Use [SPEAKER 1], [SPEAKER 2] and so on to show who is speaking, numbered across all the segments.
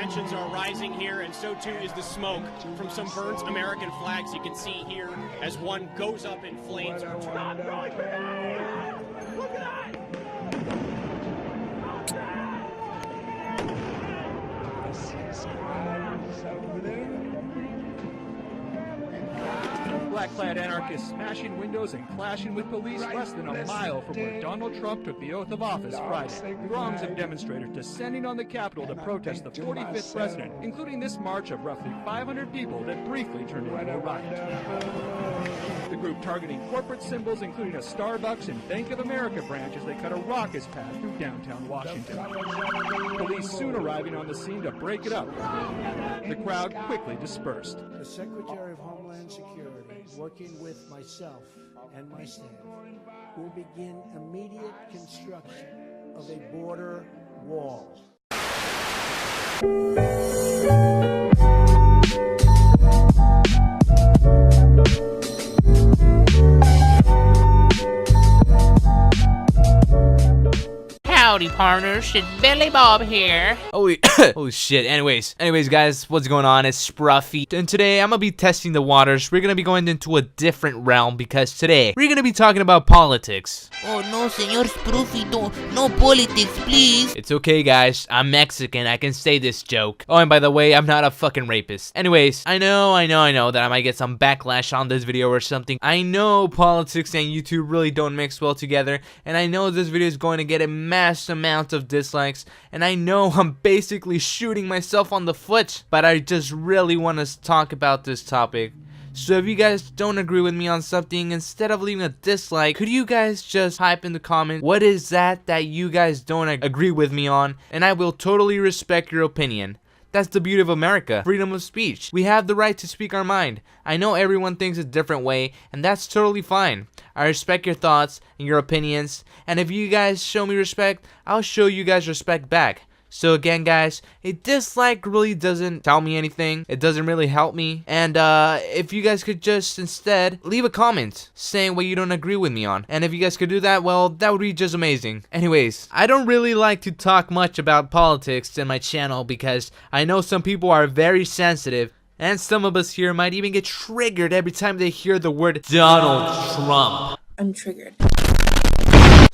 [SPEAKER 1] tensions are rising here, and so too is the smoke from some burnt American flags you can see here as one goes up in flames. Stop throwing grenades! Look at that!
[SPEAKER 2] Black-clad anarchists smashing windows and clashing with police less than a mile from where Donald Trump took the oath of office Friday. Throngs of demonstrators descending on the Capitol to protest the 45th president, including this march of roughly 500 people that briefly turned into a riot. The group targeting corporate symbols, including a Starbucks and Bank of America branch, as they cut a raucous path through downtown Washington. Police soon arriving on the scene to break it up. The crowd quickly dispersed.
[SPEAKER 3] The Secretary of Homeland Security, working with myself and my staff, will begin immediate construction of a border wall.
[SPEAKER 4] Howdy partners, it's Billy Bob here.
[SPEAKER 5] Holy shit. Anyways guys, what's going on? It's Spruffy, and today I'm gonna be testing the waters. We're gonna be going into a different realm because today we're gonna be talking about politics.
[SPEAKER 4] Oh no, Señor Spruffy, no politics, please.
[SPEAKER 5] It's okay guys, I'm Mexican, I can say this joke. Oh, and by the way, I'm not a fucking rapist. Anyways, I know that I might get some backlash on this video or something. I know politics and YouTube really don't mix well together, and I know this video is going to get a mass amount of dislikes, and I know I'm basically shooting myself on the foot, but I just really want to talk about this topic. So if you guys don't agree with me on something, instead of leaving a dislike, could you guys just type in the comment what is that you guys don't agree with me on, and I will totally respect your opinion. That's the beauty of America, freedom of speech. We have the right to speak our mind. I know everyone thinks a different way, and that's totally fine. I respect your thoughts and your opinions, and if you guys show me respect, I'll show you guys respect back. So again guys, a dislike really doesn't tell me anything, it doesn't really help me, and if you guys could just instead leave a comment saying what you don't agree with me on, and if you guys could do that, well, that would be just amazing. Anyways, I don't really like to talk much about politics in my channel because I know some people are very sensitive, and some of us here might even get triggered every time they hear the word Donald Trump.
[SPEAKER 6] I'm triggered.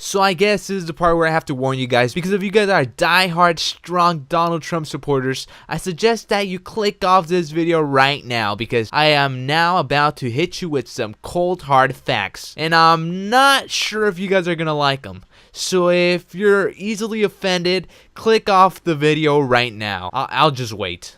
[SPEAKER 5] So I guess this is the part where I have to warn you guys, because if you guys are die-hard strong Donald Trump supporters, I suggest that you click off this video right now, because I am now about to hit you with some cold hard facts, and I'm not sure if you guys are gonna like them. So if you're easily offended, click off the video right now. I'll just wait.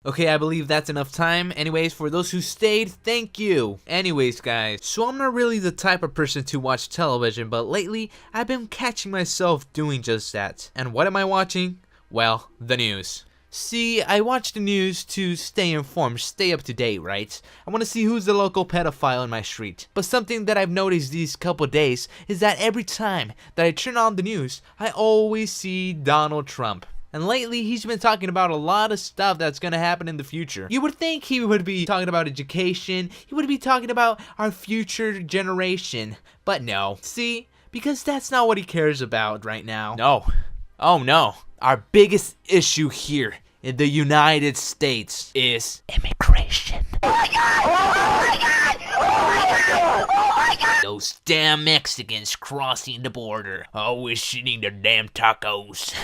[SPEAKER 5] Okay, I believe that's enough time. Anyways, for those who stayed, thank you. Anyways, guys, so I'm not really the type of person to watch television, but lately, I've been catching myself doing just that. And what am I watching? Well, the news. See, I watch the news to stay informed, stay up to date, right? I want to see who's the local pedophile in my street. But something that I've noticed these couple days is that every time that I turn on the news, I always see Donald Trump. And lately, he's been talking about a lot of stuff that's gonna happen in the future. You would think he would be talking about education, he would be talking about our future generation, but no. See, because that's not what he cares about right now. No. Oh no. Our biggest issue here in the United States is immigration. Oh my God! Oh my God! Oh my God! Oh my God! Those damn Mexicans crossing the border, always eating their damn tacos.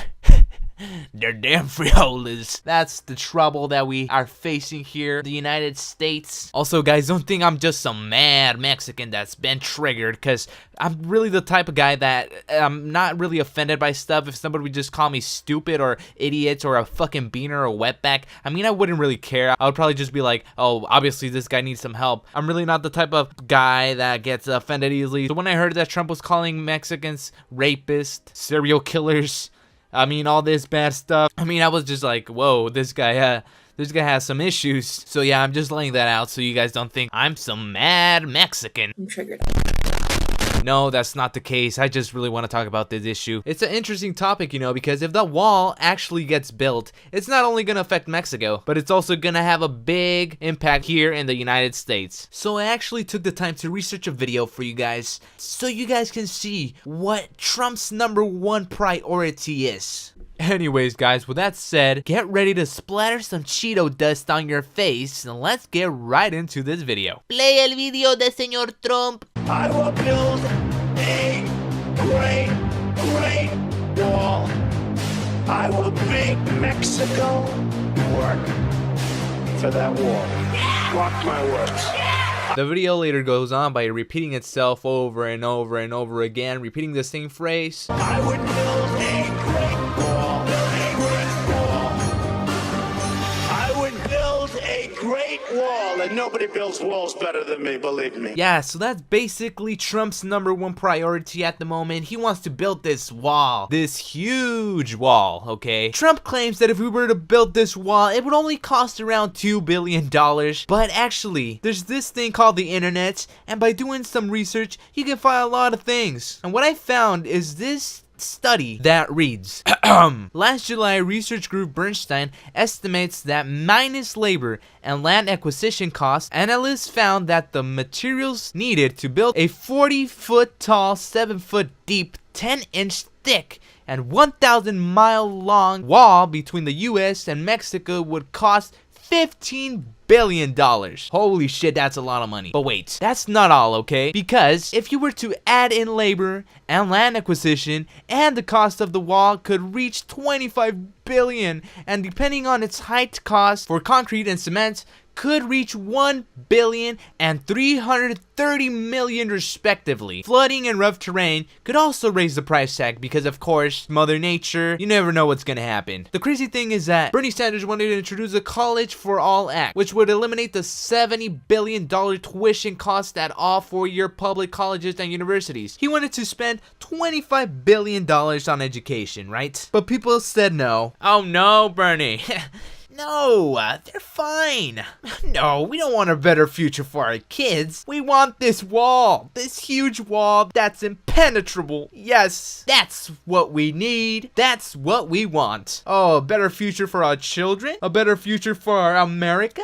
[SPEAKER 5] They're damn frijoles. That's the trouble that we are facing here in the United States. Also, guys, don't think I'm just some mad Mexican that's been triggered, because I'm really the type of guy that I'm not really offended by stuff. If somebody would just call me stupid or idiot or a fucking beaner or a wetback, I mean, I wouldn't really care. I would probably just be like, oh, obviously this guy needs some help. I'm really not the type of guy that gets offended easily. So when I heard that Trump was calling Mexicans rapists, serial killers, I mean, all this bad stuff, I mean, I was just like, whoa, this guy has some issues. So yeah, I'm just laying that out so you guys don't think I'm some mad Mexican.
[SPEAKER 6] I'm triggered.
[SPEAKER 5] No, that's not the case. I just really want to talk about this issue. It's an interesting topic, you know, because if the wall actually gets built, it's not only going to affect Mexico, but it's also going to have a big impact here in the United States. So I actually took the time to research a video for you guys so you guys can see what Trump's #1 priority is. Anyways, guys, with that said, get ready to splatter some Cheeto dust on your face, and let's get right into this video.
[SPEAKER 4] Play el video de señor Trump.
[SPEAKER 6] I will build a great wall. I will make Mexico work for that wall. Mark my words.
[SPEAKER 5] The video later goes on by repeating itself over and over and over again, repeating the same phrase.
[SPEAKER 6] I would build a great wall. I would build a great wall, and nobody builds walls better than me, believe me.
[SPEAKER 5] Yeah, so that's basically Trump's #1 priority at the moment. He wants to build this wall, this huge wall, okay? Trump claims that if we were to build this wall, it would only cost around $2 billion. But actually, there's this thing called the internet, and by doing some research, you can find a lot of things. And what I found is this study that reads, last July, research group Bernstein estimates that minus labor and land acquisition costs, analysts found that the materials needed to build a 40-foot tall, 7-foot deep, 10-inch thick, and 1,000-mile-long wall between the US and Mexico would cost $15 billion. Holy shit, that's a lot of money. But wait, that's not all, okay? Because if you were to add in labor and land acquisition, and the cost of the wall could reach $25 billion, and depending on its height, cost for concrete and cement could reach $1 billion and $330 million respectively. Flooding and rough terrain could also raise the price tag because, of course, Mother Nature, you never know what's gonna happen. The crazy thing is that Bernie Sanders wanted to introduce a College for All Act, which would eliminate the $70 billion tuition cost at all four-year public colleges and universities. He wanted to spend $25 billion on education, right? But people said no. Oh no, Bernie. No, they're fine. No, we don't want a better future for our kids. We want this wall, this huge wall that's impenetrable. Yes, that's what we need. That's what we want. Oh, a better future for our children? A better future for America?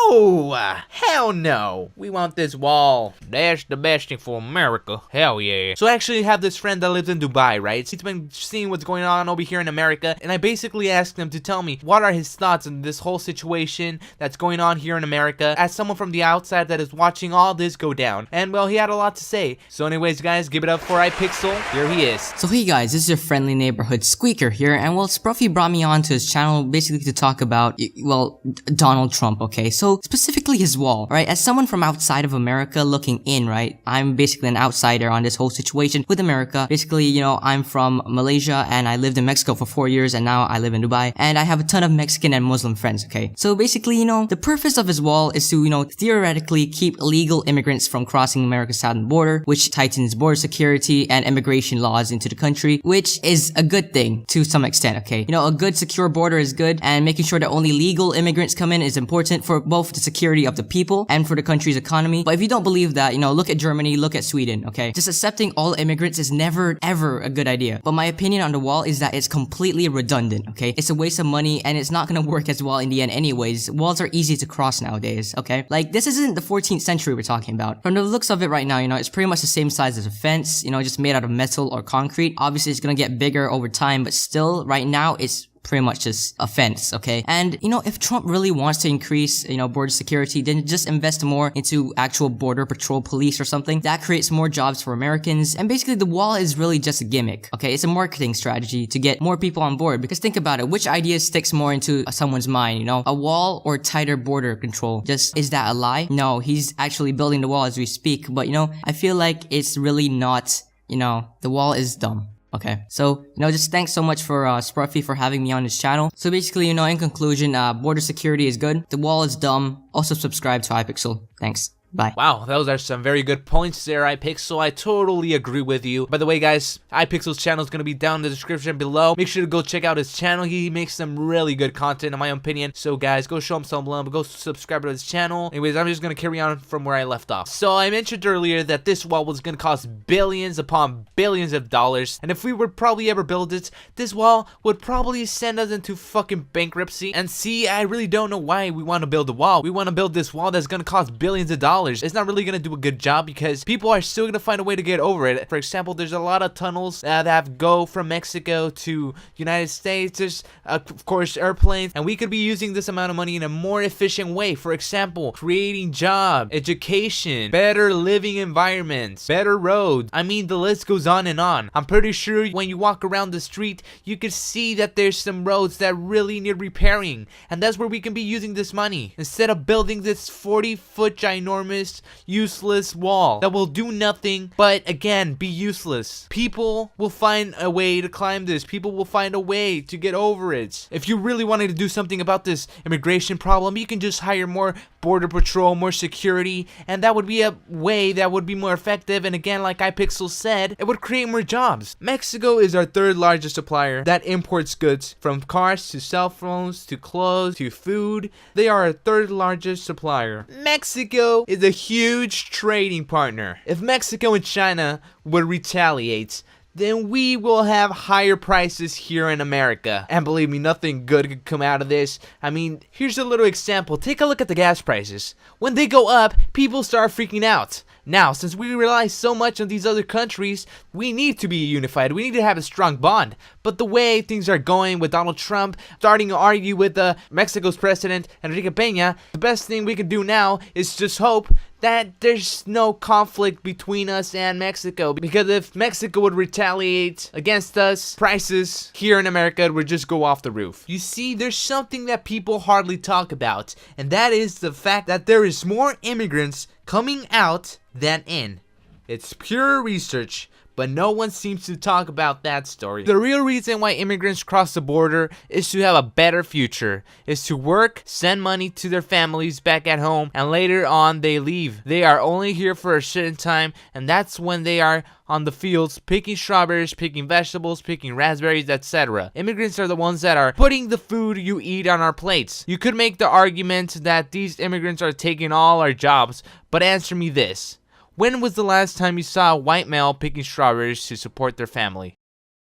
[SPEAKER 5] No! Hell no! We want this wall. That's the best thing for America. Hell yeah. So I actually have this friend that lives in Dubai, right? He's been seeing what's going on over here in America, and I basically asked him to tell me what are his thoughts on this whole situation that's going on here in America as someone from the outside that is watching all this go down. And well, he had a lot to say. So anyways, guys, give it up for iPixel. Here he is.
[SPEAKER 7] So hey guys, this is your friendly neighborhood Squeaker here, and well, Spruffy brought me on to his channel basically to talk about, well, Donald Trump, okay? So specifically his wall, right? As someone from outside of America looking in, right? I'm basically an outsider on this whole situation with America. Basically, you know, I'm from Malaysia and I lived in Mexico for 4 years and now I live in Dubai, and I have a ton of Mexican and Muslim friends, okay? So basically, you know, the purpose of his wall is to, you know, theoretically keep illegal immigrants from crossing America's southern border, which tightens border security and immigration laws into the country, which is a good thing to some extent, okay? You know, a good secure border is good, and making sure that only legal immigrants come in is important for both the security of the people and for the country's economy. But if you don't believe that, you know, look at Germany, look at Sweden, okay? Just accepting all immigrants is never ever a good idea. But my opinion on the wall is that it's completely redundant, okay? It's a waste of money and it's not gonna work as well in the end anyways. Walls are easy to cross nowadays, okay? Like, this isn't the 14th century we're talking about. From the looks of it right now, you know, it's pretty much the same size as a fence, you know, just made out of metal or concrete. Obviously, it's gonna get bigger over time, but still, right now, it's pretty much just a fence, okay? And, you know, if Trump really wants to increase, you know, border security, then just invest more into actual border patrol police or something. That creates more jobs for Americans. And basically, the wall is really just a gimmick, okay? It's a marketing strategy to get more people on board. Because think about it, which idea sticks more into someone's mind, you know? A wall or tighter border control? Just, is that a lie? No, he's actually building the wall as we speak. But, you know, I feel like it's really not, you know, the wall is dumb. Okay, so, you know, just thanks so much for Spruffy for having me on his channel. So basically, you know, in conclusion, border security is good. The wall is dumb. Also subscribe to iPixel. Thanks. Bye.
[SPEAKER 5] Wow, those are some very good points there, iPixel. I totally agree with you. By the way, guys, iPixel's channel is going to be down in the description below. Make sure to go check out his channel. He makes some really good content, in my opinion. So, guys, go show him some love. Go subscribe to his channel. Anyways, I'm just going to carry on from where I left off. So, I mentioned earlier that this wall was going to cost billions upon billions of dollars. And if we would probably ever build it, this wall would probably send us into fucking bankruptcy. And see, I really don't know why we want to build a wall. We want to build this wall that's going to cost billions of dollars. It's not really going to do a good job because people are still going to find a way to get over it. For example, there's a lot of tunnels that go from Mexico to United States. There's, of course, airplanes. And we could be using this amount of money in a more efficient way. For example, creating jobs, education, better living environments, better roads. I mean, the list goes on and on. I'm pretty sure when you walk around the street, you could see that there's some roads that really need repairing. And that's where we can be using this money. Instead of building this 40-foot ginormous useless wall that will do nothing but again be useless. People will find a way to climb this. People will find a way to get over it. If you really wanted to do something about this immigration problem, you can just hire more border patrol, more security, and that would be a way that would be more effective. And again, like iPixel said, it would create more jobs. Mexico is our third largest supplier that imports goods from cars to cell phones to clothes to food. They are our third largest supplier. Mexico is a huge trading partner. If Mexico and China would retaliate, then we will have higher prices here in America. And believe me, nothing good could come out of this. I mean, here's a little example. Take a look at the gas prices. When they go up, people start freaking out. Now, since we rely so much on these other countries, we need to be unified. We need to have a strong bond. But the way things are going with Donald Trump starting to argue with Mexico's president, Enrique Peña, the best thing we can do now is just hope that there's no conflict between us and Mexico. Because if Mexico would retaliate against us, prices here in America would just go off the roof. You see, there's something that people hardly talk about, and that is the fact that there is more immigrants coming out than in. It's pure research, but no one seems to talk about that story. The real reason why immigrants cross the border is to have a better future, is to work, send money to their families back at home, and later on they leave. They are only here for a certain time, and that's when they are on the fields picking strawberries, picking vegetables, picking raspberries, etc. Immigrants are the ones that are putting the food you eat on our plates. You could make the argument that these immigrants are taking all our jobs, but answer me this. When was the last time you saw a white male picking strawberries to support their family?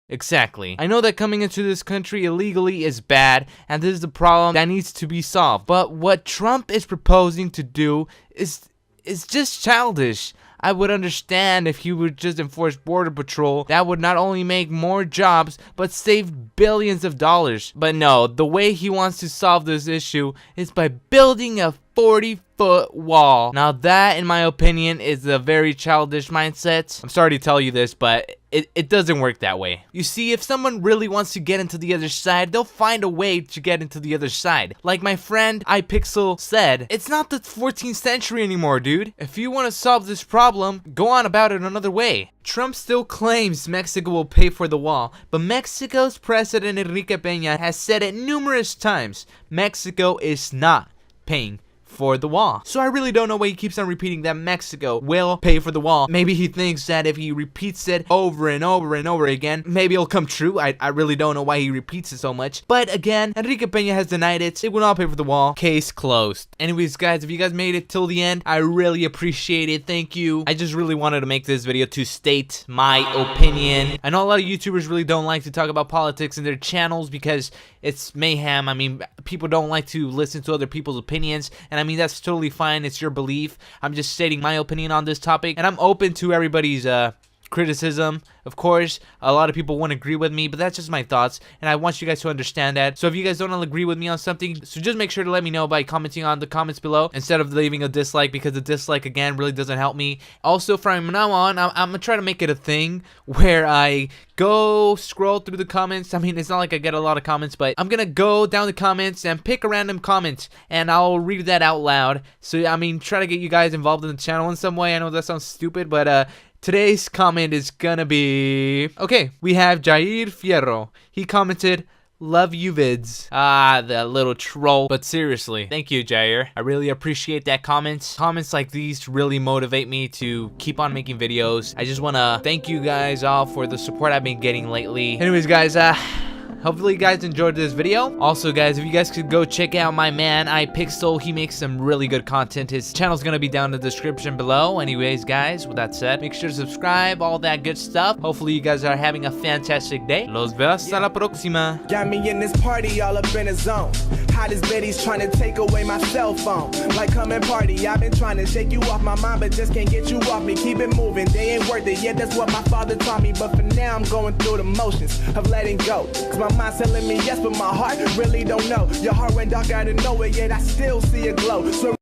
[SPEAKER 5] Exactly. I know that coming into this country illegally is bad, and this is the problem that needs to be solved. But what Trump is proposing to do is just childish. I would understand if he would just enforce border patrol. That would not only make more jobs, but save billions of dollars. But no, the way he wants to solve this issue is by building a 40-foot wall. Now that, in my opinion, is a very childish mindset. I'm sorry to tell you this, but it doesn't work that way. You see, if someone really wants to get into the other side, they'll find a way to get into the other side. Like my friend iPixel said, it's not the 14th century anymore, dude. If you want to solve this problem, go on about it another way. Trump still claims Mexico will pay for the wall, but Mexico's president Enrique Peña has said it numerous times. Mexico is not paying for the wall. So I really don't know why he keeps on repeating that Mexico will pay for the wall. Maybe he thinks that if he repeats it over and over and over again, maybe it'll come true. I really don't know why he repeats it so much. But again, Enrique Peña has denied it. It will not pay for the wall. Case closed. Anyways, guys, if you guys made it till the end, I really appreciate it. Thank you. I just really wanted to make this video to state my opinion. I know a lot of YouTubers really don't like to talk about politics in their channels because it's mayhem. I mean, people don't like to listen to other people's opinions, and I mean, that's totally fine. It's your belief. I'm just stating my opinion on this topic, and I'm open to everybody's criticism. Of course, a lot of people won't agree with me, but that's just my thoughts, and I want you guys to understand that. So if you guys don't agree with me on something, so just make sure to let me know by commenting on the comments below instead of leaving a dislike, because the dislike, again, really doesn't help me. Also, from now on, I'm gonna try to make it a thing where I go scroll through the comments. I mean, it's not like I get a lot of comments, but I'm gonna go down the comments and pick a random comment, and I'll read that out loud. So, I mean, try to get you guys involved in the channel in some way. I know that sounds stupid, but today's comment is gonna be... Okay, we have Jair Fierro. He commented, Love you vids. Ah, the little troll. But seriously, thank you, Jair. I really appreciate that comment. Comments like these really motivate me to keep on making videos. I just want to thank you guys all for the support I've been getting lately. Anyways, guys, hopefully you guys enjoyed this video. Also, guys, if you guys could go check out my man, iPixel. He makes some really good content. His channel's gonna be down in the description below. Anyways, guys, with that said, make sure to subscribe, all that good stuff. Hopefully you guys are having a fantastic day. Los veo hasta la próxima.
[SPEAKER 8] Got me in this party all up in a zone. Hottest Betty's trying to take away my cell phone. Like, come and party. I've been trying to shake you off my mind, but just can't get you off me. Keep it moving. They ain't worth it. Yeah, that's what my father taught me. But for now, I'm going through the motions of letting go. Cause my mind's telling me yes, but my heart really don't know. Your heart went dark out of nowhere, yet I still see a glow. So